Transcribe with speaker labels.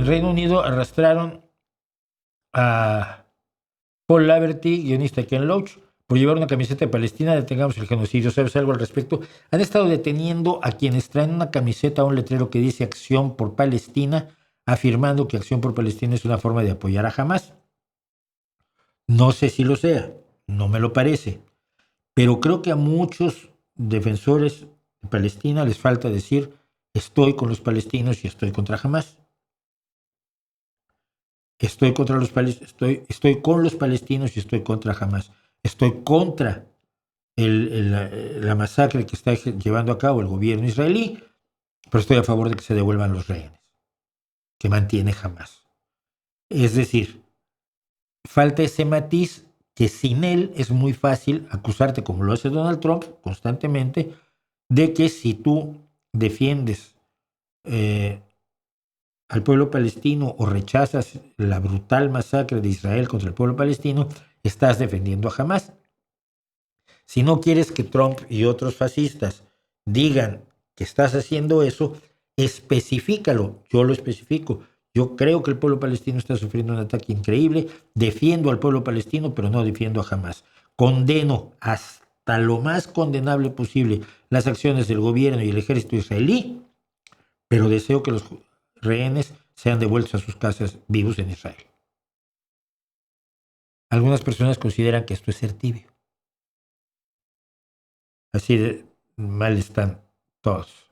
Speaker 1: En Reino Unido arrastraron a Paul Laverty, guionista de Ken Loach, por llevar una camiseta de Palestina. Detengamos el genocidio. ¿Sabes algo al respecto? Han estado deteniendo a quienes traen una camiseta o un letrero que dice Acción por Palestina, afirmando que Acción por Palestina es una forma de apoyar a Hamás. No sé si lo sea, no me lo parece, pero creo que a muchos defensores de Palestina les falta decir estoy con los palestinos y estoy contra Hamás. Estoy con los palestinos y estoy contra Hamás. Estoy contra la masacre que está llevando a cabo el gobierno israelí, pero estoy a favor de que se devuelvan los rehenes que mantiene Hamás. Es decir, falta ese matiz que sin él es muy fácil acusarte, como lo hace Donald Trump constantemente, de que si tú defiendes al pueblo palestino o rechazas la brutal masacre de Israel contra el pueblo palestino, estás defendiendo a Hamás. Si no quieres que Trump y otros fascistas digan que estás haciendo eso, especifícalo. Yo lo especifico. Yo creo que el pueblo palestino está sufriendo un ataque increíble. Defiendo al pueblo palestino, pero no defiendo a Hamás. Condeno hasta lo más condenable posible las acciones del gobierno y el ejército israelí, pero deseo que los rehenes sean devueltos a sus casas vivos en Israel. Algunas personas consideran que esto es ser tibio. Así de mal están todos.